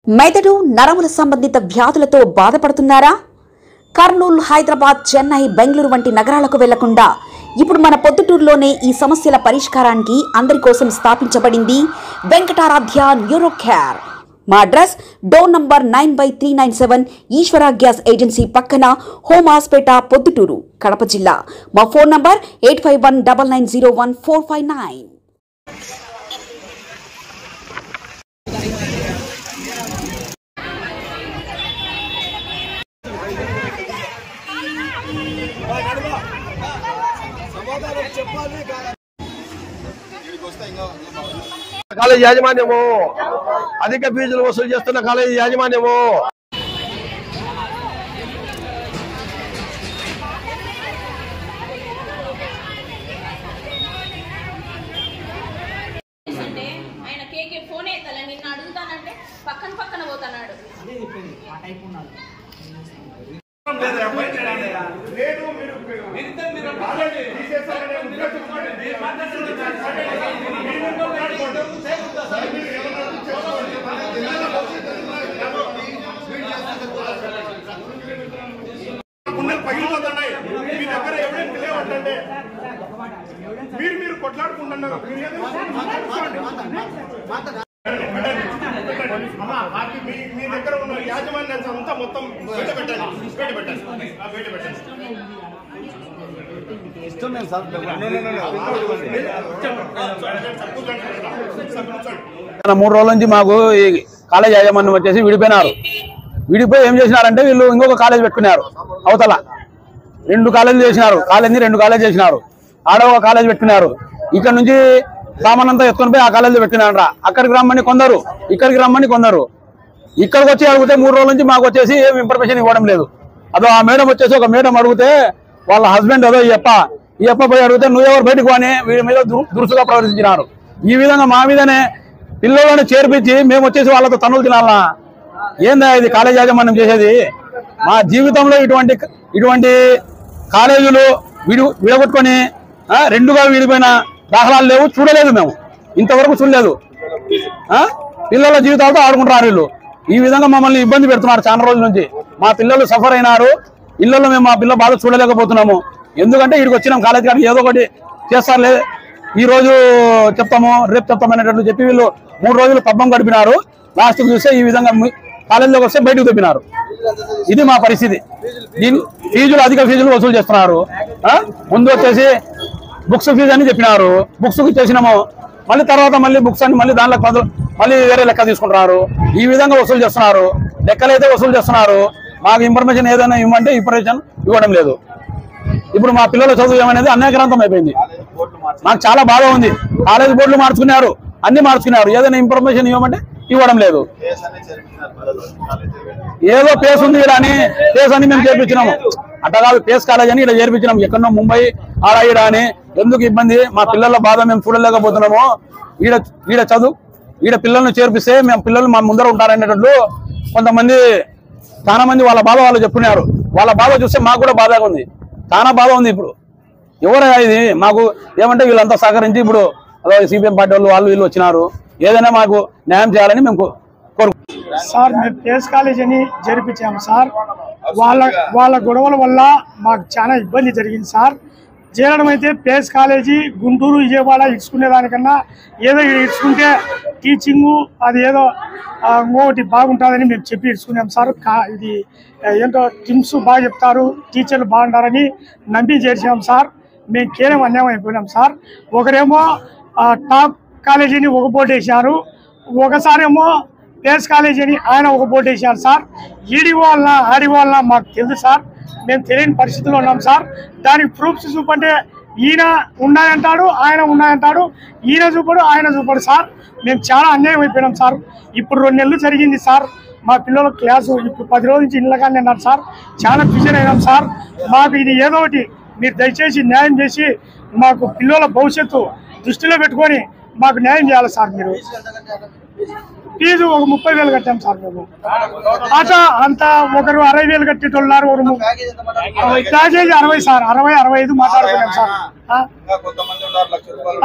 మెదడు నరముల సంబంధిత వ్యాధులతో బాధపడుతున్నారా? కర్నూలు, హైదరాబాద్, చెన్నై, బెంగళూరు వంటి నగరాలకు వెళ్లకుండా ఇప్పుడు మన పొద్దుటూరులోనే ఈ సమస్యల పరిష్కారానికి అందరి కోసం స్థాపించబడింది వెంకటారాధ్య న్యూరో కేర్. మా అడ్రస్ డోర్ నంబర్ 9/397 ఈశ్వర గ్యాస్ ఏజెన్సీ పక్కన, హోమాస్పేట, పొద్దుటూరు, కడప జిల్లా. మా ఫోన్ నంబర్ 8519901459. కాలేజీ యాజమాన్యము అధిక ఫీజులు వసూలు చేస్తున్న కాలేజీ యాజమాన్యము మీరు కొట్లాడుకుంటున్నారు. మీ దగ్గర ఉన్న యాజమాన్యం అంతా మొత్తం బయట పెట్టండి. మూడు రోజుల నుంచి మాకు ఈ కాలేజ్ యాజమాన్యం వచ్చేసి విడిపోయి ఏం చేసినారంటే వీళ్ళు ఇంకొక కాలేజ్ పెట్టుకున్నారు. అవతల 2 కాలేజీలు చేసినారు. రెండు కాలేజ్ చేసినారు. ఆడ ఒక కాలేజ్ పెట్టుకున్నారు. ఇక్కడ నుంచి సామాన్ అంతా ఎత్తుకొని పోయి ఆ కాలేజీలో పెట్టినారా. అక్కడికి రమ్మని కొందరు, ఇక్కడికి రమ్మని కొందరు. ఇక్కడికి వచ్చి అడిగితే 3 రోజుల నుంచి మాకు వచ్చేసి ఏం ఇన్ఫర్మేషన్ ఇవ్వడం లేదు. అదో ఆ మేడం వచ్చేసి ఒక మేడం అడిగితే వాళ్ళ హస్బెండ్ అదో ఈ అప్ప పోయి అడిగితే నువ్వెవరు బయటకు అని వీరి మీద దురుసుగా ప్రవర్తించినారు. ఈ విధంగా మా మీదనే పిల్లలను చేర్పించి మేము వచ్చేసి వాళ్ళతో తన్నులు తినాలా? ఏందా ఇది కాలేజ్ యాజమాన్యం చేసేది? మా జీవితంలో ఇటువంటి కాలేజీలు విడగొట్టుకొని 2గా విడిపోయిన దాఖలాలు లేవు, చూడలేదు. మేము ఇంతవరకు చూడలేదు. పిల్లల జీవితాలతో ఆడుకుంటున్నారు వీళ్ళు. ఈ విధంగా మమ్మల్ని ఇబ్బంది పెడుతున్నారు చాలా రోజుల నుంచి. మా పిల్లలు సఫర్ అయినారు. ఇళ్లలో మేము మా పిల్లల బాధ చూడలేకపోతున్నాము. ఎందుకంటే ఇక్కడికి వచ్చినాం కాలేజ్ కానీ ఏదో ఒకటి చేస్తారులే, ఈ రోజు చెప్తాము రేపు చెప్తాము అనేటట్లు చెప్పి వీళ్ళు 3 రోజులు పబ్బం గడిపినారు. లాస్ట్కి చూస్తే ఈ విధంగా కాలేజీలోకి వస్తే బయటకు తెప్పినారు. ఇది మా పరిస్థితి. అధిక ఫీజులు వసూలు చేస్తున్నారు. ముందు వచ్చేసి బుక్స్ ఫీజు అని చెప్పినారు. బుక్స్కి చేసినాము. మళ్ళీ తర్వాత బుక్స్ అని దానిలో మళ్ళీ వేరే లెక్క తీసుకుంటున్నారు. ఈ విధంగా వసూలు చేస్తున్నారు. లెక్కలైతే వసూలు చేస్తున్నారు. మాకు ఇన్ఫర్మేషన్ ఏదైనా ఇవ్వమంటే ఇన్ఫర్మేషన్ ఇవ్వడం లేదు. ఇప్పుడు మా పిల్లల చదువు ఏమనేది అన్యాక్రాంతం అయిపోయింది. మాకు చాలా బాధ ఉంది. కాలేజ్ బోర్డులు మార్చుకున్నారు, అన్ని మార్చుకున్నారు. ఏదైనా ఇన్ఫర్మేషన్ ఇవ్వమంటే ఇవ్వడం లేదు. ఏదో పేస్ ఉంది ఇక్కడ అని పేస్ అని మేము చేర్పించినాము. అట్లా కాదు, పేస్ కాలేజ్ అని ఇక్కడ చేర్పించినాము. ఎక్కడో ముంబై ఆడ ఈడ అని. ఎందుకు ఇబ్బంది? మా పిల్లల బాధ మేము చూడలేకపోతున్నాము. ఈడ పిల్లల్ని చేర్పిస్తే మేము పిల్లలు మా ముందర ఉంటారనేటట్లు కొంతమంది, చాలా మంది వాళ్ళ బాధ వాళ్ళు చెప్పుకున్నారు. వాళ్ళ బాధ చూస్తే మాకు కూడా బాధగా ఉంది. చాలా బాధ ఉంది. ఇప్పుడు ఎవరు ఇది మాకు ఏమంటే వీళ్ళంతా సహకరించి ఇప్పుడు సిపిఎం పార్టీ వాళ్ళు వీళ్ళు వచ్చినారు. ఏదైనా మాకు న్యాయం చేయాలని మేము కోరుకుంటున్నాం. సార్ మేము పేస్ కాలేజ్ అని జరిపించాము సార్. వాళ్ళ గొడవల వల్ల మాకు చాలా ఇబ్బంది జరిగింది సార్. చేరడం అయితే పేస్ కాలేజీ గుంటూరు, విజయవాడ ఇడ్చుకునే దానికన్నా ఏదో ఇడ్చుకుంటే టీచింగు అది ఏదో ఇంకొకటి బాగుంటుందని మేము చెప్పి ఇడ్చుకున్నాం సార్. ఇది ఏంటో టిమ్స్ బాగా చెప్తారు, టీచర్లు బాగుంటారని నమ్మి చేర్చాం సార్. మేము కేవలం అన్యాయం అయిపోయినాం సార్. ఒకరేమో టాప్ కాలేజీని ఒక బోర్డు వేసారు, ఒకసారేమో పేస్ కాలేజీ అని ఆయన ఒక బోర్డు వేసారు సార్. ఈడిఓ వల్ల ఆడిఓ వల్ల మాకు తెలుసు సార్. మేము తెలియని పరిస్థితుల్లో ఉన్నాం సార్. దానికి ప్రూఫ్స్ చూపంటే ఈయన ఉన్నాయంటాడు, ఆయన ఉన్నాయంటాడు, ఈయన చూపడు, ఆయన చూపడు సార్. మేము చాలా అన్యాయం అయిపోయినాం సార్. ఇప్పుడు 2 నెలలు జరిగింది సార్. మా పిల్లల క్లాసు ఇప్పుడు 10 రోజుల నుంచి ఇళ్ళ కానీ అన్నారు సార్. చాలా ఫిజన్ అయినాం సార్. మాకు ఇది ఏదో ఒకటి మీరు దయచేసి న్యాయం చేసి మాకు పిల్లల భవిష్యత్తు దృష్టిలో పెట్టుకొని మాకు న్యాయం చేయాలి సార్. మీరు ఫీజు ఒక 30,000 కట్టాం సార్ మేము. అంత ఒకరు 60,000 కట్టేటోళ్ళారు, ఒకరు ప్యాకేజ్ 60 సార్, 60-65 మాట్లాడుకున్నాం సార్.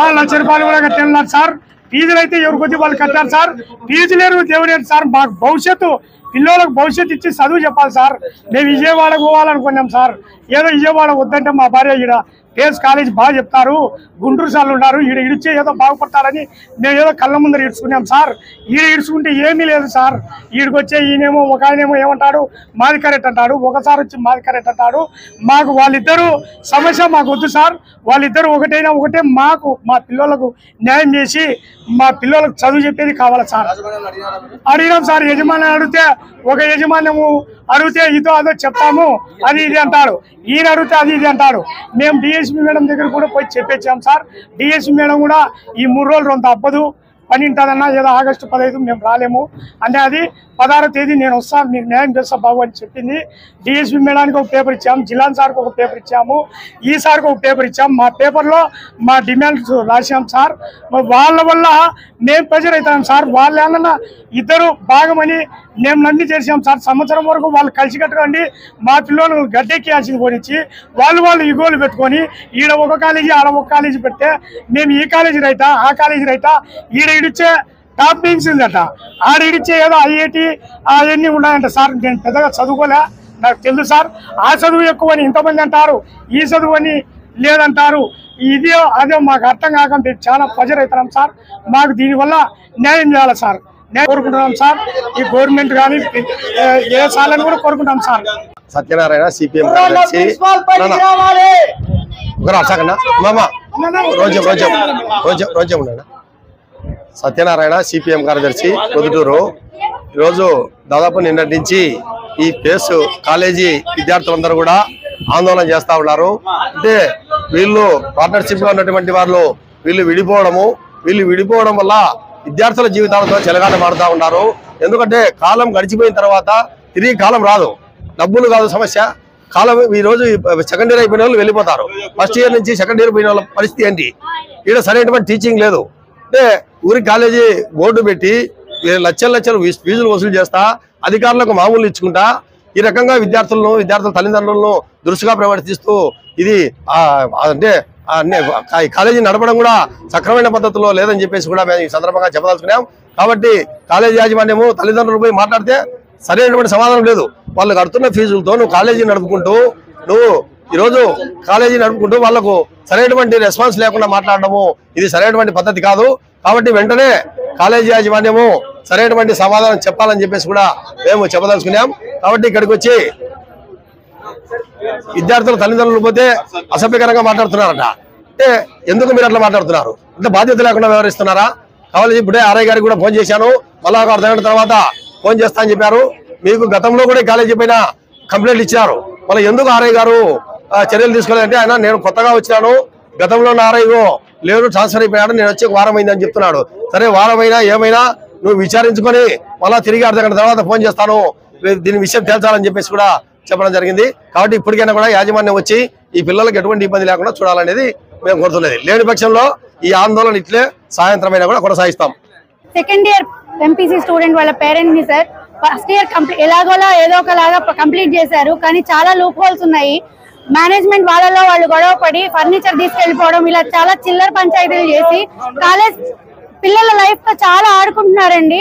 ₹1,00,000 కూడా కట్టేళ్ళారు సార్. ఫీజులు అయితే ఎవరి కొద్ది వాళ్ళు కట్టారు సార్. ఫీజు లేరు దేవుడు సార్. మాకు భవిష్యత్తు పిల్లలకు భవిష్యత్తు ఇచ్చి చదువు చెప్పాలి సార్. మేము విజయవాడ పోవాలనుకున్నాం సార్. ఏదో విజయవాడ వద్దంటే మా భార్య ఈడ పేస్ కాలేజ్ బాగా చెప్తారు, గుంటూరు సార్లు ఉన్నారు, ఈడ ఇడిచే ఏదో బాగుపడతారని మేము ఏదో కళ్ళ ముందర ఇడుచుకున్నాం సార్. ఈడ ఇడుచుకుంటే ఏమీ లేదు సార్. ఈడికి వచ్చే ఈయనేమో ఒక ఆయనేమో ఏమంటాడు మాది కరెక్ట్ అంటాడు, ఒకసారి వచ్చి మాది కరెక్ట్ అంటాడు. మాకు వాళ్ళిద్దరూ సమస్య మాకు వద్దు సార్. వాళ్ళిద్దరూ ఒకటైనా ఒకటే. మాకు మా పిల్లలకు న్యాయం చేసి మా పిల్లలకు చదువు చెప్పేది కావాలి సార్. అడిగినాం సార్. యజమాని అడిగితే ఒక యజమాన్యము అడిగితే ఇదో అదో చెప్తాము అది ఇది అంటాడు, ఈయన అడిగితే అది ఇది అంటాడు. మేము డిఎస్పీ మేడం దగ్గర కూడా పోయి చెప్పేచ్చాం సార్. డిఎస్పీ మేడం కూడా ఈ 3 రోజులు రొంత అవ్వదు, పని ఉంటుందన్నా, ఏదో ఆగస్టు 15 మేము రాలేము అంటే అది 16వ తేదీ నేను వస్తాను, మీరు న్యాయం చేస్తా బాబు అని చెప్పింది. డిఎస్పీ మేడానికి ఒక పేపర్ ఇచ్చాము, జిల్లాన్ సార్కి ఒక పేపర్ ఇచ్చాము, ఈ సార్కి ఒక పేపర్ ఇచ్చాము. మా పేపర్లో మా డిమాండ్స్ రాసాం సార్. వాళ్ళ వల్ల మేము ప్రెజర్ అవుతాం సార్. వాళ్ళు ఏమన్నా ఇద్దరు భాగమని మేము నన్ను చేసాం సార్. సంవత్సరం వరకు వాళ్ళు కలిసి కట్టుకోండి మా పిల్లలు గడ్డెక్కియాల్సింది పోనిచ్చి వాళ్ళు ఇగోలు పెట్టుకొని ఈడ ఒక కాలేజీ ఆడ ఒక కాలేజీ పెడితే మేము ఈ కాలేజీ రైతా ఆ కాలేజీ రైతా, ఈడ ఇడిచే టాప్ టీమ్స్ ఉందట, ఆడ ఇడిచే ఏదో ఐఐటి అవన్నీ ఉన్నాయంట సార్. నేను పెద్దగా చదువుకోలే, నాకు తెలుసు సార్. ఆ చదువు ఎక్కువ అని ఇంతమంది అంటారు, ఈ చదువు అని లేదంటారు. ఇదే అదే మాకు అర్థం కాక చాలా ప్రెజర్ అవుతున్నాం సార్. మాకు దీనివల్ల న్యాయం చేయాలి సార్. నేను కోరుకుంటున్నాం సార్. ఈ గవర్నమెంట్ కానీ ఏ సార్లను కూడా కోరుకుంటాం సార్. సత్యనారాయణ సిపిఎం కార్యదర్శి. రోజు సత్యనారాయణ సిపిఎం కార్యదర్శి పొద్దుటూరు. ఈరోజు దాదాపు నిన్నటి నుంచి ఈ పేస్ కాలేజీ విద్యార్థులందరూ కూడా ఆందోళన చేస్తా ఉన్నారు. అంటే వీళ్ళు పార్ట్నర్షిప్ గా ఉన్నటువంటి వాళ్ళు వీళ్ళు విడిపోవడం వల్ల విద్యార్థుల జీవితాలతో చెలగాట మారుతా ఉన్నారు. ఎందుకంటే కాలం గడిచిపోయిన తర్వాత తిరిగి కాలం రాదు. డబ్బులు కాదు సమస్య, కాలం. ఈ రోజు సెకండ్ ఇయర్ అయిపోయిన వాళ్ళు వెళ్ళిపోతారు. ఫస్ట్ ఇయర్ నుంచి సెకండ్ ఇయర్ పోయిన వాళ్ళ పరిస్థితి ఏంటి? ఇక్కడ సరైనటువంటి టీచింగ్ లేదు. అంటే ఊరి కాలేజీ బోర్డు పెట్టి లక్షలు ఫీజులు వసూలు చేస్తా, అధికారులకు మామూలు ఇచ్చుకుంటా, ఈ రకంగా విద్యార్థుల తల్లిదండ్రులను దురుసుగా ప్రవర్తిస్తూ ఇది అంటే కాలేజీ నడపడం కూడా సక్రమైన పద్ధతిలో లేదని చెప్పేసి కూడా మేము ఈ సందర్భంగా చెప్పదలుచుకున్నాం. కాబట్టి కాలేజీ యాజమాన్యము తల్లిదండ్రులు పోయి మాట్లాడితే సరైనటువంటి సమాధానం లేదు. వాళ్ళు కడుతున్న ఫీజులతో నువ్వు కాలేజీ నడుపుకుంటూ ఈరోజు కాలేజీ నడుపుకుంటూ వాళ్లకు సరైనటువంటి రెస్పాన్స్ లేకుండా మాట్లాడడము ఇది సరైనటువంటి పద్ధతి కాదు. కాబట్టి వెంటనే కాలేజీ యాజమాన్యము సరైనటువంటి సమాధానం చెప్పాలని చెప్పేసి కూడా మేము చెప్పదలుచుకున్నాం. కాబట్టి ఇక్కడికి వచ్చి విద్యార్థుల తల్లిదండ్రులు పోతే అసభ్యకరంగా మాట్లాడుతున్నారట. అంటే ఎందుకు మీరు అట్లా మాట్లాడుతున్నారు? అంటే బాధ్యత లేకుండా వ్యవహరిస్తున్నారా? కాలేజీ ఇప్పుడే ఆర్ఐ గారికి కూడా ఫోన్ చేశాను, మళ్ళా ఒక అర్ధగంట తర్వాత ఫోన్ చేస్తా అని చెప్పారు. మీకు గతంలో కూడా కాలేజీ పైన కంప్లైంట్ ఇచ్చారు. మళ్ళీ ఎందుకు ఆర్ఐ గారు చర్యలు తీసుకోలేదంటే ఆయన నేను కొత్తగా వచ్చినాను, గతంలో ఆర్ఐ లేడు, ట్రాన్స్ఫర్ అయిపోయాడు, నేను వచ్చి వారం అయిందని చెప్తున్నాడు. సరే వారమైనా ఏమైనా నువ్వు విచారించుకొని మళ్ళా తిరిగి అర్ధగంట తర్వాత ఫోన్ చేస్తాను, దీని విషయం తేల్చాలని చెప్పేసి కూడా చెప్పడం జరిగింది. కాబట్టి ఇప్పటికైనా కూడా యాజమాన్యం వచ్చి ఈ పిల్లలకు ఎటువంటి ఇబ్బంది లేకుండా చూడాలనేది మేము కోరుతున్నది. లేని పక్షంలో ఈ ఆందోళన ఇట్లే సాయంత్రం అయినా కూడా కొనసాగిస్తాం. సెకండ్ ఇయర్ ఎంపీసీ స్టూడెంట్ వాళ్ళ పేరెంట్స్ ని సార్ ఫస్ట్ ఇయర్ ఎలాగోలా ఏదో ఒకలాగా కంప్లీట్ చేశారు, కానీ చాలా లూప్ హోల్స్ ఉన్నాయి. మేనేజ్మెంట్ వాళ్ళలో వాళ్ళు గొడవ పడి ఫర్నిచర్ తీసుకెళ్లిపోవడం, ఇలా చాలా చిల్లర పంచాయతీలు చేసి కాలేజ్ పిల్లల లైఫ్ తో చాలా ఆడుకుంటున్నారండి.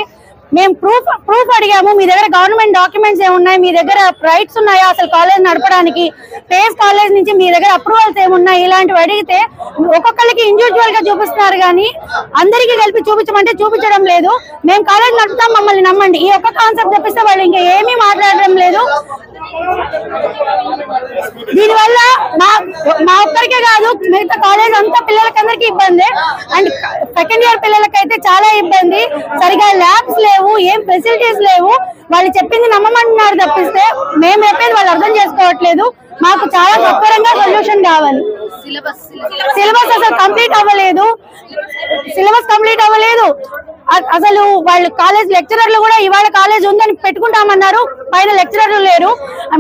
మేము ప్రూఫ్ అడిగాము, మీ దగ్గర గవర్నమెంట్ డాక్యుమెంట్స్ ఏమున్నాయి, మీ దగ్గర రైట్స్ ఉన్నాయా అసలు కాలేజ్ నడపడానికి, పేస్ కాలేజ్ నుంచి మీ దగ్గర అప్రూవల్స్ ఏమున్నాయి, ఇలాంటివి అడిగితే ఒక్కొక్కరికి ఇండివిజువల్ గా చూపిస్తున్నారు కానీ అందరికీ కలిపి చూపించమంటే చూపించడం లేదు. మేము కాలేజ్ నడుపుతాం, మమ్మల్ని నమ్మండి, ఈ ఒక్క కాన్సెప్ట్ తప్పిస్తే వాళ్ళు ఇంకా ఏమీ మాట్లాడడం లేదు. దీనివల్ల మా ఒక్కరికే కాదు మిగతా కాలేజ్ అంతా పిల్లలకందరికీ ఇబ్బంది. అండ్ సెకండ్ ఇయర్ పిల్లలకైతే చాలా ఇబ్బంది. సరిగా ల్యాబ్స్ లేవు, ఏం ఫెసిలిటీస్ లేవు. వాళ్ళు చెప్పింది నమ్మమంటున్నారు తప్పిస్తే మేము చెప్పేది వాళ్ళు అర్థం చేసుకోవట్లేదు. మాకు చాలా సత్వరంగా సొల్యూషన్ కావాలి. సిలబస్ అసలు కంప్లీట్ అవ్వలేదు. అసలు వాళ్ళు కాలేజ్ లెక్చరర్లు కూడా ఇవాళ కాలేజ్ ఉందని పెట్టుకుంటామన్నారు, పైన లెక్చరర్లు లేరు.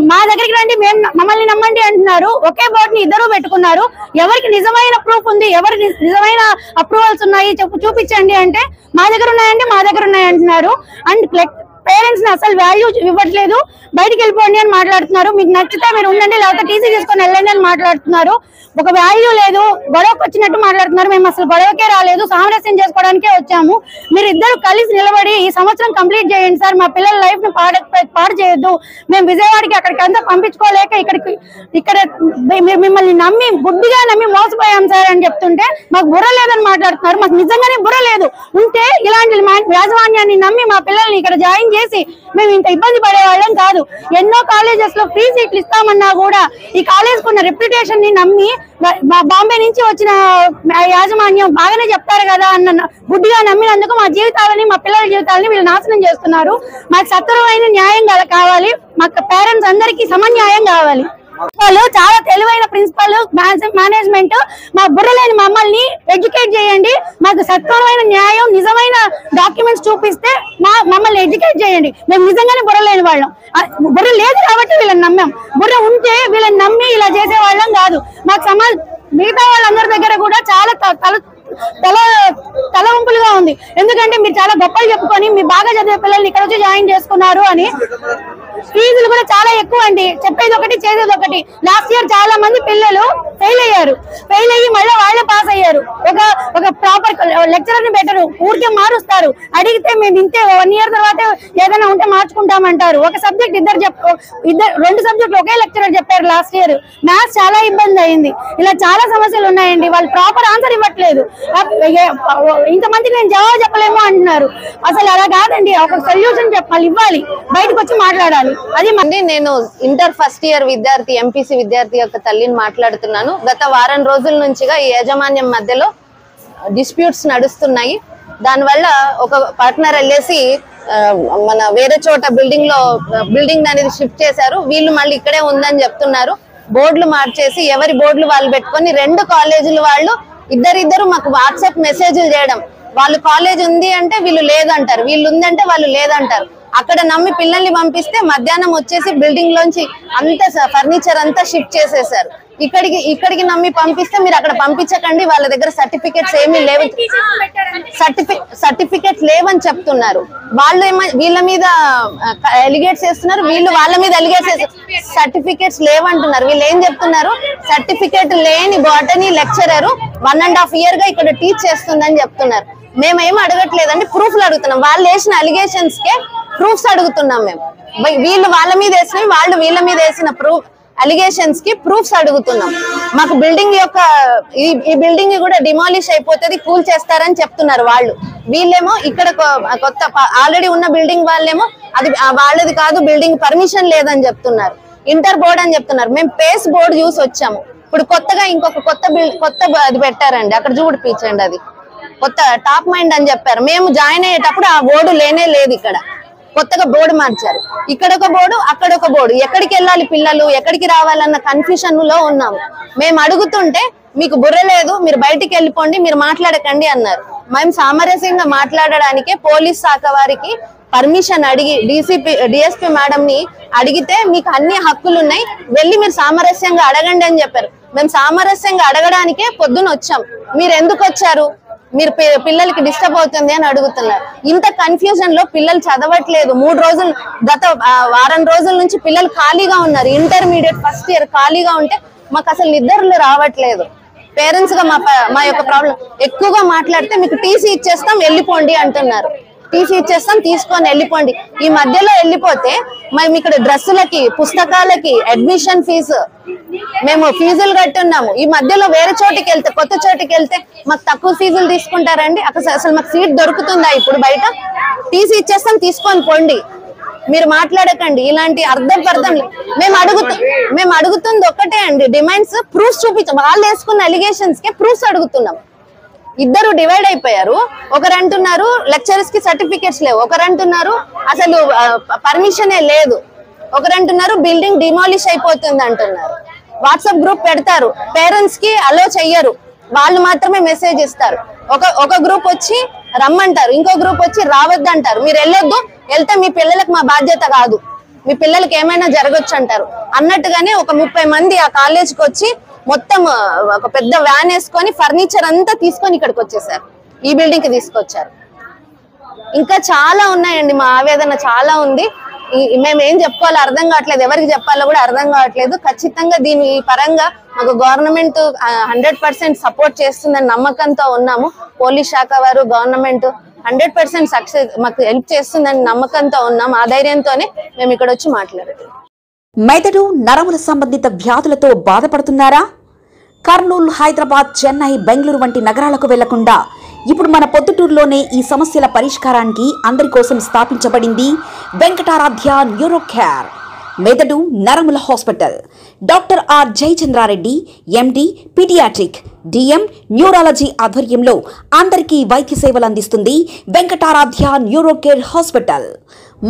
మా దగ్గరికి రండి, మమ్మల్ని నమ్మండి అంటున్నారు. ఒకే బోర్డు ని ఇద్దరు పెట్టుకున్నారు. ఎవరికి నిజమైన ప్రూఫ్ ఉంది, ఎవరికి నిజమైన అప్రూవల్స్ ఉన్నాయి చూపించండి అంటే మా దగ్గర ఉన్నాయండి అంటున్నారు. అండ్ పేరెంట్స్ స్టూడెంట్స్ ని అసలు వాల్యూ ఇవ్వట్లేదు. బయటికి వెళ్ళిపోండి అని మాట్లాడుతున్నారు. మీకు నచ్చితే మీరు ఉండండి, లేకపోతే టీసీ తీసుకొని వెళ్ళండి అని మాట్లాడుతున్నారు. ఒక వాల్యూ లేదు, గొడవకు వచ్చినట్టు మాట్లాడుతున్నారు. మేము అసలు గొడవకే రాలేదు, సామరస్యం చేసుకోవడానికే వచ్చాము. మీరు ఇద్దరు కలిసి నిలబడి ఈ సంవత్సరం కంప్లీట్ చేయండి సార్, మా పిల్లల లైఫ్ ని పాడు చేయొద్దు. మేము విజయవాడకి అక్కడికి అంతా పంపించుకోలేక ఇక్కడ మిమ్మల్ని నమ్మి గుడ్డిగా నమ్మి మోసపోయాం సార్ అని చెప్తుంటే మాకు బుర్ర లేదని మాట్లాడుతున్నారు. మాకు నిజంగానే బుర్ర లేదు. ఉంటే ఇలాంటి యాజమాన్యాన్ని నమ్మి మా పిల్లల్ని ఇక్కడ జాయిన్ చేసి మేము ఇంత ఇబ్బంది పడేవాళ్ళం కాదు. ఎన్నో కాలేజెస్ లో ఫ్రీ సీట్లు ఇస్తామన్నా కూడా ఈ కాలేజ్ కున్న రెప్యుటేషన్ ని నమ్మి బాంబే నుంచి వచ్చిన యాజమాన్యం బాగానే చెప్తారు కదా అన్న గుడ్డిగా నమ్మినందుకు మా జీవితాలని, మా పిల్లల జీవితాలని వీళ్ళు నాశనం చేస్తున్నారు. మాకు సత్వరమైన న్యాయం కావాలి. మాకు పేరెంట్స్ అందరికీ సమన్యాయం కావాలి. వాళ్ళు చాలా తెలివైన ప్రిన్సిపల్, మేనేజ్మెంట్ మా బుర్రలేని మమ్మల్ని ఎడ్యుకేట్ చేయండి. మాకు సత్వరమైన న్యాయం, నిజమైన డాక్యుమెంట్స్ చూపిస్తే మమ్మల్ని ఎడ్యుకేట్ చేయండి. మేము నిజంగానే బుర్రలేని వాళ్ళం. బుర్ర లేదు కాబట్టి వీళ్ళని నమ్మాం. బుర్ర ఉంటే వీళ్ళని నమ్మి ఇలా చేసే వాళ్ళం కాదు. మాకు మిగతా వాళ్ళందరి దగ్గర కూడా చాలా తలవంపులుగా ఉంది. ఎందుకంటే మీరు చాలా గొప్పలు చెప్పుకొని మీ బాగా చదివే పిల్లల్ని ఇక్కడ వచ్చి జాయిన్ చేసుకున్నారు అని. ఫీజులు కూడా చాలా ఎక్కువ అండి. చెప్పేది ఒకటి, చేసేది ఒకటి. లాస్ట్ ఇయర్ చాలా మంది పిల్లలు ఫెయిల్ అయ్యి మళ్ళీ వాళ్ళే పాస్ అయ్యారు. ఒక ప్రాపర్ లెక్చరర్ ని పెట్టరు, ఊరికే మారుస్తారు. అడిగితే మేము ఇంతే 1 year తర్వాత ఏదైనా ఉంటే మార్చుకుంటామంటారు. ఒక సబ్జెక్ట్ రెండు సబ్జెక్టులు ఒకే లెక్చరర్ చెప్పారు. లాస్ట్ ఇయర్ మ్యాథ్స్ చాలా ఇబ్బంది అయింది. ఇలా చాలా సమస్యలు ఉన్నాయండి. వాళ్ళు ప్రాపర్ ఆన్సర్ ఇవ్వట్లేదు. ఇంతమందికి నేను జవాబు చెప్పలేము అంటున్నారు. అసలు అలా కాదండి, ఒక సొల్యూషన్ ఇవ్వాలి, బయటకు వచ్చి మాట్లాడాలి. అది నేను ఇంటర్ ఫస్ట్ ఇయర్ విద్యార్థి, ఎంపీసీ విద్యార్థి యొక్క తల్లిని మాట్లాడుతున్నాను. గత వారం రోజుల నుంచిగా ఈ యాజమాన్యం మధ్యలో డిస్ప్యూట్స్ నడుస్తున్నాయి. దానివల్ల ఒక పార్ట్నర్ వెళ్ళేసి మన వేరే చోట బిల్డింగ్ అనేది షిఫ్ట్ చేశారు. వీళ్ళు మళ్ళీ ఇక్కడే ఉందని చెప్తున్నారు. బోర్డులు మార్చేసి ఎవరి బోర్డులు వాళ్ళు పెట్టుకొని 2 కాలేజీల వాళ్ళు ఇద్దరిద్దరు మాకు వాట్సాప్ మెసేజ్లు చేయడం. వాళ్ళు కాలేజ్ ఉంది అంటే వీళ్ళు లేదంటారు, వీళ్ళు ఉందంటే వాళ్ళు లేదంటారు. అక్కడ నమ్మి పిల్లల్ని పంపిస్తే మధ్యాహ్నం వచ్చేసి బిల్డింగ్ లోంచి అంత ఫర్నిచర్ అంతా షిఫ్ట్ చేసేసారు. ఇక్కడికి నమ్మి పంపిస్తే మీరు అక్కడ పంపించకండి, వాళ్ళ దగ్గర సర్టిఫికెట్స్ ఏమీ లేవు, సర్టిఫికెట్స్ లేవని చెప్తున్నారు. వాళ్ళు వీళ్ళ మీద ఎలిగేట్స్ చేస్తున్నారు, వీళ్ళు వాళ్ళ మీద ఎలిగేట్స్ చేస్తున్నారు. సర్టిఫికెట్స్ లేవంటున్నారు. వీళ్ళు ఏం చెప్తున్నారు, సర్టిఫికెట్ లేని బాటనీ లెక్చరర్ 1.5 year గా ఇక్కడ టీచ్ చేస్తుందని చెప్తున్నారు. మేమేం అడగట్లేదండి, ప్రూఫ్లు అడుగుతున్నాం. వాళ్ళు వేసిన అలిగేషన్స్ కే ప్రూఫ్స్ అడుగుతున్నాం మేము. వీళ్ళు వాళ్ళ మీద వేసినవి, వాళ్ళు వీళ్ళ మీద వేసిన అలిగేషన్స్ కి ప్రూఫ్స్ అడుగుతున్నాం. మాకు బిల్డింగ్ యొక్క ఈ బిల్డింగ్ కూడా డిమాలిష్ అయిపోతుంది, కూల్ చేస్తారని చెప్తున్నారు వాళ్ళు. వీళ్ళేమో ఇక్కడ కొత్త ఆల్రెడీ ఉన్న బిల్డింగ్ వాళ్ళేమో అది వాళ్ళది కాదు, బిల్డింగ్ పర్మిషన్ లేదని చెప్తున్నారు. ఇంటర్ బోర్డ్ అని చెప్తున్నారు. మేము పేస్ బోర్డు చూసి వచ్చాము. ఇప్పుడు కొత్తగా ఇంకొక కొత్త అది పెట్టారండి, అక్కడ చూడిపించండి. అది కొత్త టాప్ మైండ్ అని చెప్పారు. మేము జాయిన్ అయ్యేటప్పుడు ఆ బోర్డు లేదు. ఇక్కడ కొత్తగా బోర్డు మార్చారు. ఇక్కడ ఒక బోర్డు, అక్కడ ఒక బోర్డు. ఎక్కడికి వెళ్ళాలి పిల్లలు, ఎక్కడికి రావాలన్న కన్ఫ్యూషన్ లో ఉన్నాము. మేము అడుగుతుంటే మీకు బుర్ర లేదు, మీరు బయటికి వెళ్ళిపోండి, మీరు మాట్లాడకండి అన్నారు. మేము సామరస్యంగా మాట్లాడడానికే పోలీస్ శాఖ వారికి పర్మిషన్ అడిగి డిఎస్పీ మేడం ని అడిగితే మీకు అన్ని హక్కులు ఉన్నాయి, వెళ్ళి మీరు సామరస్యంగా అడగండి అని చెప్పారు. మేము సామరస్యంగా అడగడానికే పొద్దున వచ్చాం. మీరు ఎందుకు వచ్చారు, మీరు పిల్లలకి డిస్టర్బ్ అవుతుంది అని అడుగుతున్నారు. ఇంత కన్ఫ్యూజన్ లో పిల్లలు చదవట్లేదు. గత వారం రోజుల నుంచి పిల్లలు ఖాళీగా ఉన్నారు. ఇంటర్మీడియట్ ఫస్ట్ ఇయర్ ఖాళీగా ఉంటే మాకు అసలు నిద్రలు రావట్లేదు. పేరెంట్స్ గా మా యొక్క ప్రాబ్లం ఎక్కువగా మాట్లాడితే మీకు టీసీ ఇచ్చేస్తాం వెళ్ళిపోండి అంటున్నారు. టీసీ ఇచ్చేస్తాం తీసుకొని వెళ్ళిపోండి. ఈ మధ్యలో వెళ్ళిపోతే మేము ఇక్కడ డ్రెస్సులకి, పుస్తకాలకి, అడ్మిషన్ ఫీజు మేము ఫీజులు కట్టున్నాము. ఈ మధ్యలో వేరే చోటికి వెళ్తే, కొత్త చోటికి వెళ్తే మాకు తక్కువ ఫీజులు తీసుకుంటారండి. అసలు మాకు సీట్ దొరుకుతుందా ఇప్పుడు బయట? టీసీ ఇచ్చేస్తాం తీసుకొని పోండి, మీరు మాట్లాడకండి. ఇలాంటి అర్థం మేము అడుగుతుంది ఒక్కటే అండి, డిమాండ్స్ ప్రూఫ్స్ చూపించాం. వాళ్ళు వేసుకున్న అలిగేషన్స్ కే ప్రూఫ్స్ అడుగుతున్నాం. ఇద్దరు డివైడ్ అయిపోయారు. ఒకరు అంటున్నారు లెక్చరర్స్ కి సర్టిఫికెట్స్ లేవు, ఒకరు అంటున్నారు అసలు పర్మిషనే లేదు, ఒకరు అంటున్నారు బిల్డింగ్ డిమాలిష్ అయిపోతుంది అంటున్నారు. వాట్సాప్ గ్రూప్ పెడతారు, పేరెంట్స్ కి అలో చెయ్యరు, వాళ్ళు మాత్రమే మెసేజ్ ఇస్తారు. ఒక గ్రూప్ వచ్చి రమ్మంటారు, ఇంకో గ్రూప్ వచ్చి రావద్దంటారు. మీరు వెళ్ళొద్దు, వెళ్తే మీ పిల్లలకు మా బాధ్యత కాదు, మీ పిల్లలకి ఏమైనా జరగచ్చు అంటారు. అన్నట్టుగానే ఒక 30 మంది ఆ కాలేజ్కి వచ్చి మొత్తం ఒక పెద్ద వ్యాన్ వేసుకొని ఫర్నిచర్ అంతా తీసుకొని ఇక్కడికి వచ్చేసారు, ఈ బిల్డింగ్ కి తీసుకొచ్చారు. ఇంకా చాలా ఉన్నాయండి. మా ఆవేదన చాలా ఉంది. మేము ఏం చెప్పుకోవాలో అర్థం కావట్లేదు, ఎవరికి చెప్పాలో కూడా అర్థం కావట్లేదు. ఖచ్చితంగా దీని పరంగా మాకు గవర్నమెంట్ 100% సపోర్ట్ చేస్తుందని నమ్మకంతో ఉన్నాము. పోలీస్ శాఖ వారు, గవర్నమెంట్ 100% సక్సెస్ మాకు హెల్ప్ చేస్తుందని నమ్మకంతో ఉన్నాము. ఆ ధైర్యంతోనే మేము ఇక్కడ వచ్చి మాట్లాడుతున్నాం. మెదడు నరముల సంబంధిత వ్యాధులతో బాధపడుతున్నారా? కర్నూలు, హైదరాబాద్, చెన్నై, బెంగళూరు వంటి నగరాలకు వెళ్లకుండా ఇప్పుడు మన పొద్దుటూరులోనే ఈ సమస్యల పరిష్కారానికి అందరి కోసం స్థాపించబడింది వెంకటారాధ్య న్యూరో కేర్ మెదడు నరముల hospital. Doctor R Jayachandrareddy, MD, paediatric, DM, neurology ఆధ్వర్యంలో అందరికీ వైద్య సేవలు అందిస్తుంది వెంకటారాధ్య న్యూరో కేర్ హాస్పిటల్.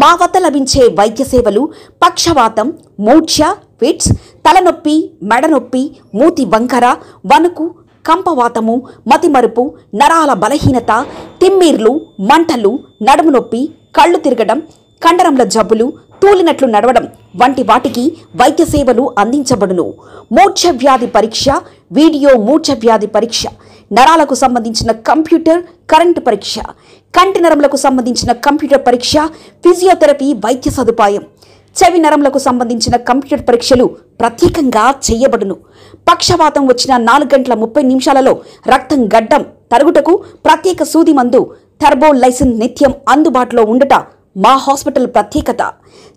మా వద్ద లభించే వైద్య సేవలు పక్షవాతం, మూర్ఛ, ఫిట్స్, తలనొప్పి, మెడనొప్పి, మూతి వంకర, వణుకు, కంపవాతము, మతిమరుపు, నరాల బలహీనత, తిమ్మిర్లు, మంటలు, నడుము నొప్పి, కళ్ళు తిరగడం, కండరంల జబ్బులు, తూలినట్లు నడవడం వంటి వాటికి వైద్య సేవలు అందించబడును. మూర్ఛ వ్యాధి పరీక్ష, వీడియో మూర్ఛ వ్యాధి పరీక్ష, నరాలకు సంబంధించిన కంప్యూటర్ కరెంటు పరీక్ష, కంటి నరములకు సంబంధించిన కంప్యూటర్ పరీక్ష, ఫిజియోథెరపీ వైద్య సదుపాయం, చెవి నరములకు సంబంధించిన కంప్యూటర్ పరీక్షలు ప్రత్యేకంగా చేయబడును. పక్షవాతం వచ్చిన 4 గంటల 30 నిమిషాలలో రక్తం గడ్డం తరుగుటకు ప్రత్యేక సూది మందు థర్బోలైసిన్ నిత్యం అందుబాటులో ఉండట మా హాస్పిటల్ ప్రత్యేకత.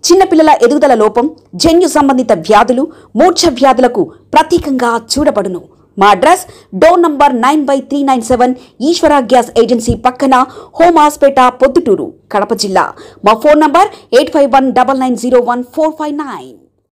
చిన్నపిల్లల ఎదుగుదల లోపం, జన్యు సంబంధిత వ్యాధులు, మూర్ఛ వ్యాధులకు ప్రత్యేకంగా చూడబడును. మా అడ్రస్ డోర్ నంబర్ 9/397 ఈశ్వర గ్యాస్ ఏజెన్సీ పక్కన, హోమాస్పేట, పొద్దుటూరు, కడప జిల్లా. మా ఫోన్ నంబర్ 8519901459.